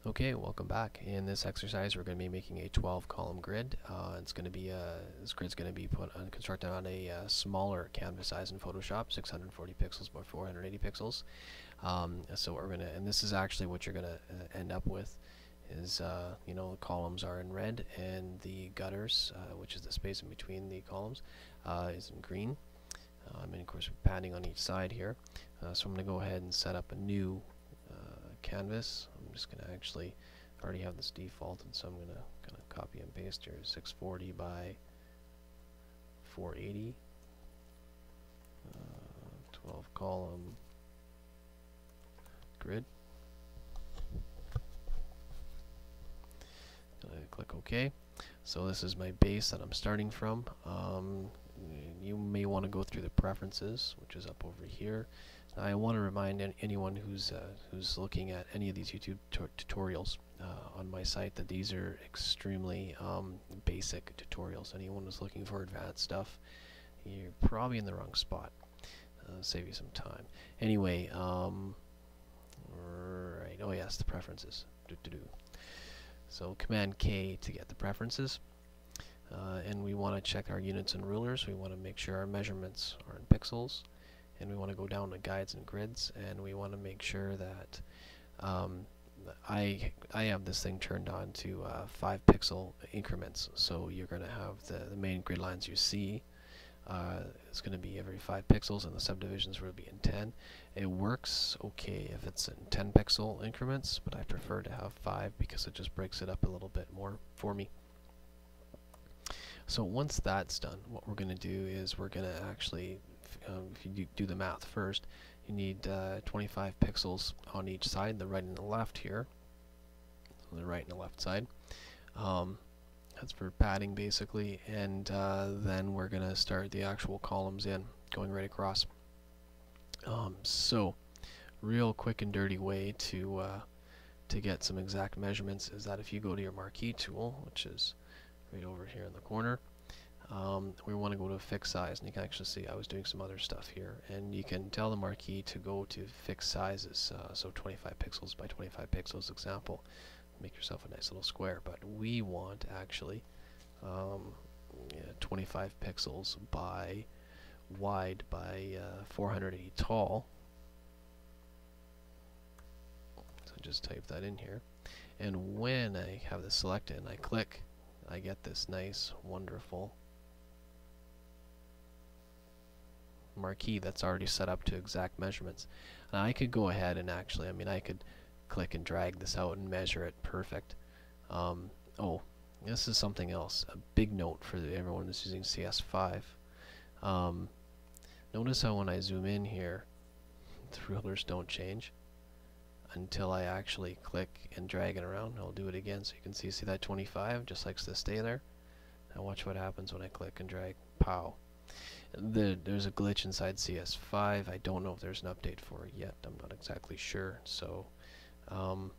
Okay, welcome back. In this exercise, we're going to be making a 12-column grid. It's going to be this grid's going to be constructed on a smaller canvas size in Photoshop, 640 pixels by 480 pixels. So we're going to, and this is actually what you're going to end up with. Is you know, the columns are in red, and the gutters, which is the space in between the columns, is in green. And of course, we're padding on each side here. So I'm going to go ahead and set up a new canvas. I'm just going to actually already have this defaulted, so I'm going to kind of copy and paste here. 640 by 480, 12 column grid. Click OK. So this is my base that I'm starting from. You may want to go through the preferences, which is up over here. I want to remind anyone who's looking at any of these YouTube tutorials on my site that these are extremely basic tutorials. Anyone who's looking for advanced stuff, you're probably in the wrong spot. Save you some time. Anyway, right. Oh yes, the preferences. So Command K to get the preferences. And we want to check our units and rulers. We want to make sure our measurements are in pixels. And we want to go down to guides and grids, and we want to make sure that I have this thing turned on to 5 pixel increments. So you're going to have the main grid lines you see. It's going to be every 5 pixels, and the subdivisions will be in 10. It works okay if it's in 10 pixel increments, but I prefer to have 5 because it just breaks it up a little bit more for me. So once that's done, what we're going to do is we're going to actually, if you do the math first, you need 25 pixels on each side, the right and the left here. So the right and the left side. That's for padding basically, and then we're going to start the actual columns in, going right across. So, real quick and dirty way to get some exact measurements is that if you go to your marquee tool, which is right over here in the corner, we want to go to fixed size, and you can actually see I was doing some other stuff here, and you can tell the marquee to go to fixed sizes, so 25 pixels by 25 pixels example. Make yourself a nice little square, but we want actually 25 pixels by wide by 480 tall. So just type that in here, and when I have this selected and I click, I get this nice, wonderful marquee that's already set up to exact measurements. And I could go ahead and actually, I could click and drag this out and measure it perfect. Oh, this is something else. A big note for everyone who's using CS5. Notice how when I zoom in here, the rulers don't change until I actually click and drag it around. I'll do it again so you can see that 25 just likes to stay there. Now watch what happens when I click and drag. Pow. There's a glitch inside CS5. I don't know if there's an update for it yet. I'm not exactly sure. So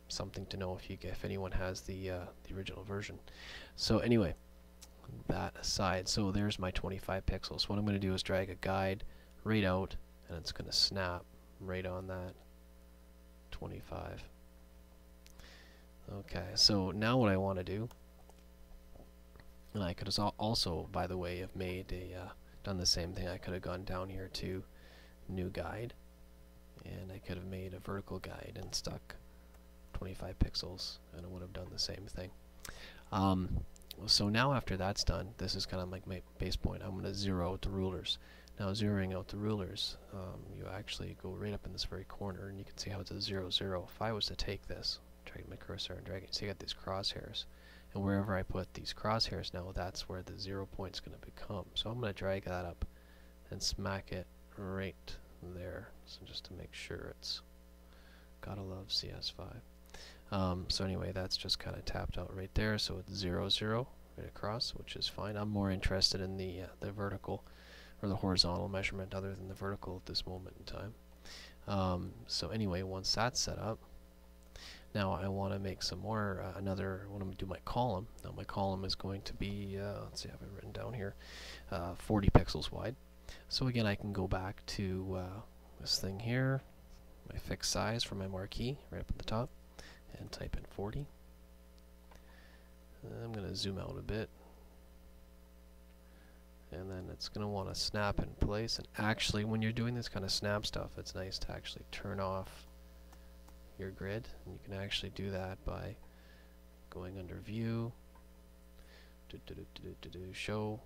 something to know if anyone has the original version. So anyway, that aside, so there's my 25 pixels. What I'm going to do is drag a guide right out, and it's going to snap right on that 25. Okay, so now what I want to do, and I could also, by the way, have made done the same thing. I could have gone down here to new guide, and I could have made a vertical guide and stuck 25 pixels, and it would have done the same thing. So now after that's done, this is kind of like my base point. I'm going to zero out the rulers. Now zeroing out the rulers, you actually go right up in this very corner, and you can see how it's a 0, 0. If I was to take this, drag my cursor and drag it, see I got these crosshairs, and wherever I put these crosshairs now, that's where the 0 point is going to become. So I'm going to drag that up and smack it right there, so just to make sure it's, gotta love CS5. So anyway, that's just kind of tapped out right there, so it's 0, 0 right across, which is fine. I'm more interested in the vertical or the horizontal measurement other than the vertical at this moment in time. So anyway, once that's set up, now I want to make some more, I want to do my column. Now my column is going to be, let's see, I have it written down here, 40 pixels wide. So again, I can go back to this thing here, my fixed size for my marquee, right up at the top, and type in 40. I'm going to zoom out a bit. And then it's going to want to snap in place. And actually, when you're doing this kind of snap stuff, it's nice to actually turn off your grid. And you can actually do that by going under View, Show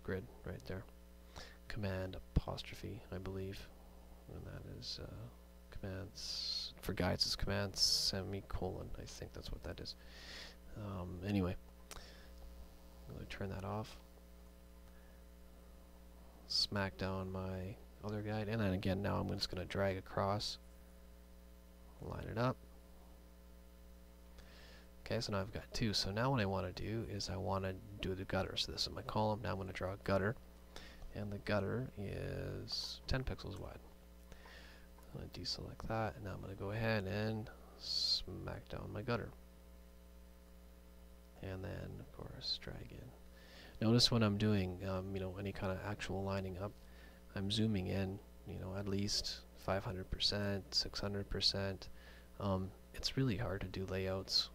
Grid right there. Command apostrophe, I believe. And that is commands, for guides it's command semicolon. I think that's what that is. Anyway, I'm going to turn that off. Smack down my other guide, and then again now I'm just going to drag across, line it up. Okay, so now I've got two. So now what I want to do is I want to do the gutter. So this is my column. Now I'm going to draw a gutter, and the gutter is 10 pixels wide. I'm going to deselect that, and now I'm going to go ahead and smack down my gutter, and then of course drag in. Notice when I'm doing, you know, any kind of actual lining up, I'm zooming in, you know, at least 500%, 600%. It's really hard to do layouts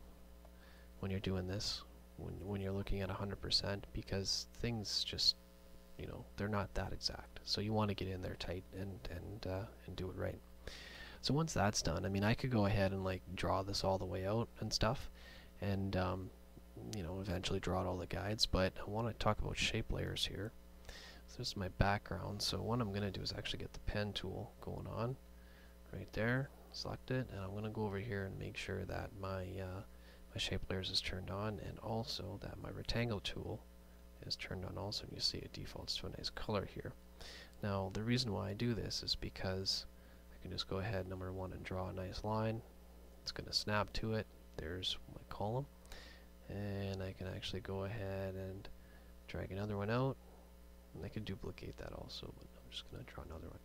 when you're doing this, when you're looking at 100%, because things just, you know, they're not that exact. So you want to get in there tight and do it right. So once that's done, I mean, I could go ahead and like draw this all the way out and stuff, and you know, eventually draw out all the guides, but I want to talk about shape layers here. So this is my background. So what I'm going to do is actually get the pen tool going on right there, select it, and I'm going to go over here and make sure that my shape layers is turned on, and also that my rectangle tool is turned on also, and you see it defaults to a nice color here. Now the reason why I do this is because I can just go ahead, number one, and draw a nice line. It's going to snap to it. There's my column. And I can actually go ahead and drag another one out, and I can duplicate that also, but I'm just going to draw another one,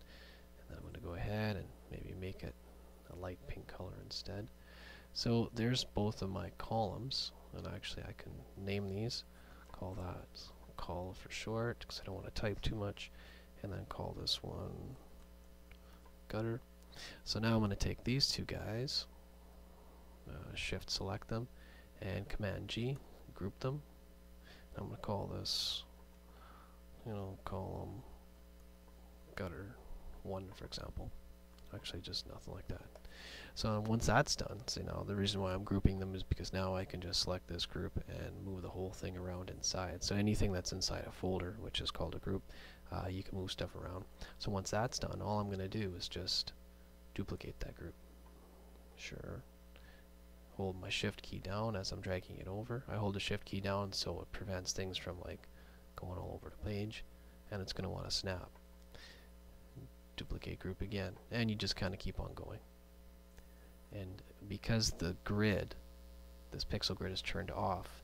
and then I'm going to go ahead and maybe make it a light pink color instead. So there's both of my columns, and actually I can name these, call that call for short because I don't want to type too much, and then call this one gutter. So now I'm going to take these two guys, shift select them, and Command G, group them. I'm going to call this, you know, column gutter 1, for example. Actually, just nothing like that. So once that's done, see, now the reason why I'm grouping them is because now I can just select this group and move the whole thing around inside. So anything that's inside a folder, which is called a group, you can move stuff around. So once that's done, all I'm going to do is just duplicate that group. Sure. Hold my shift key down as I'm dragging it over. I hold the shift key down so it prevents things from like going all over the page, and it's going to want to snap. Duplicate group again, and you just kind of keep on going. And because the grid, this pixel grid, is turned off,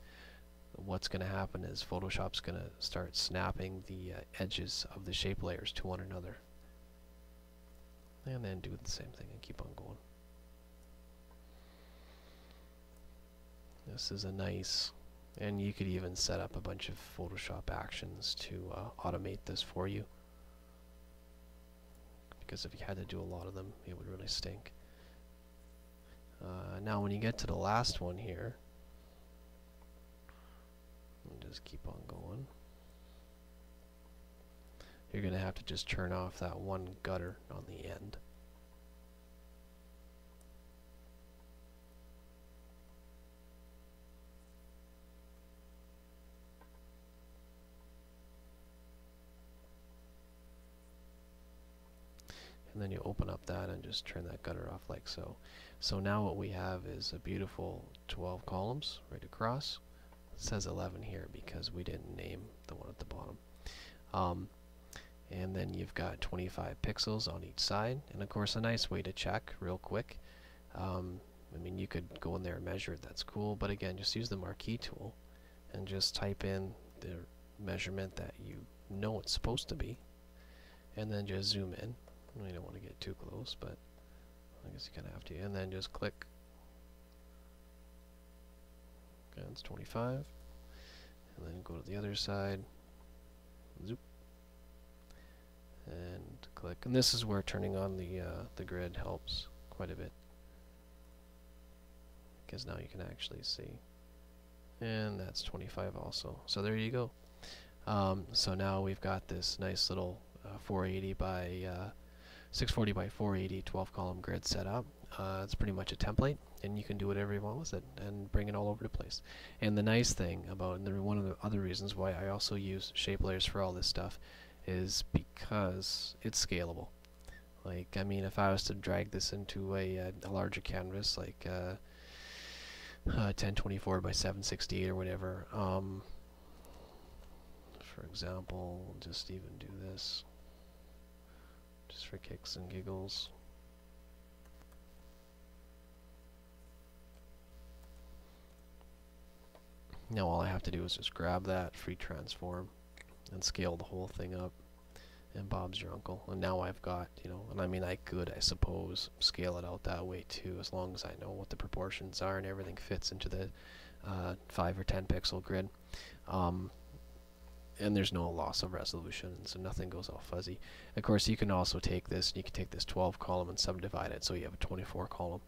what's going to happen is Photoshop's going to start snapping the edges of the shape layers to one another, and then do the same thing and keep on going. This is a nice, and you could even set up a bunch of Photoshop actions to automate this for you, because if you had to do a lot of them, it would really stink. Now when you get to the last one here, and just keep on going, you're going to have to just turn off that one gutter on the end. And then you open up that and just turn that gutter off like so. So now what we have is a beautiful 12 columns right across. It says 11 here because we didn't name the one at the bottom. And then you've got 25 pixels on each side. And of course, a nice way to check real quick. I mean, you could go in there and measure it, that's cool. But again, just use the marquee tool and just type in the measurement that you know it's supposed to be. And then just zoom in. You don't want to get too close, but I guess you kind of have to. And then just click. Okay, it's 25. And then go to the other side. Zoop. And click. And this is where turning on the grid helps quite a bit. because now you can actually see. And that's 25 also. So there you go. So now we've got this nice little 480 by 640 by 480 12 column grid set up. It's pretty much a template, and you can do whatever you want with it and bring it all over the place. And the nice thing about, and one of the other reasons why I also use shape layers for all this stuff, is because it's scalable. Like, I mean, if I was to drag this into a larger canvas, like 1024 by 768 or whatever, for example, we'll just even do this just for kicks and giggles. Now all I have to do is just grab that free transform and scale the whole thing up, and Bob's your uncle. And now I've got, you know, and I mean, I could, I suppose, scale it out that way too, as long as I know what the proportions are and everything fits into the 5 or 10 pixel grid. And there's no loss of resolution, so nothing goes all fuzzy. Of course, you can also take this, and you can take this 12 column and subdivide it, so you have a 24 column.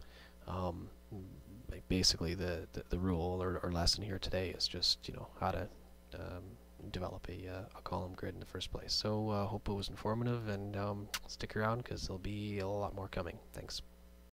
Like basically, the rule or lesson here today is just, you know, how to develop a column grid in the first place. So hope it was informative, and stick around because there'll be a lot more coming. Thanks.